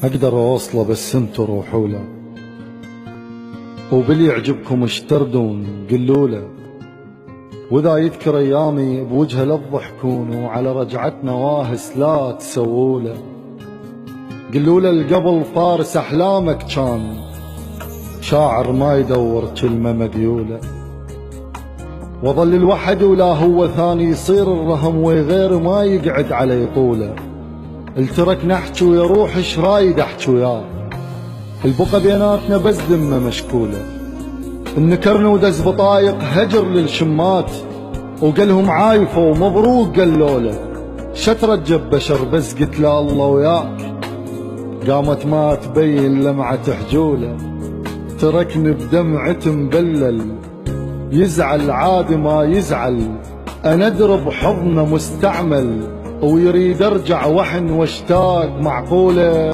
اقدر اوصله بس انتو روحوا له، وباللي يعجبكم اشتردون قلوا له، واذا يذكر ايامي بوجهه لا تضحكون، وعلى رجعتنا واهس لا تسووا له. قلوا له القبل فارس احلامك كان، شاعر ما يدور كلمه مديوله، وظل الوحد ولا هو ثاني يصير الرهم، وغيره ما يقعد على يطوله. الترك نحكي ويا روح ايش رايد احكي وياه، البقى بيناتنا بس ذمه مشكوله. النكرنا ودز بطايق هجر للشمات، وقالهم عايفه ومبروك قالوا له. شترجب بشر بس قلت له الله وياك، قامت ما تبين لمعة حجوله. تركني بدمعة مبلل، يزعل عادي ما يزعل، انا ادري بحضنه مستعمل، ويريد ارجع وحن واشتاق معقوله.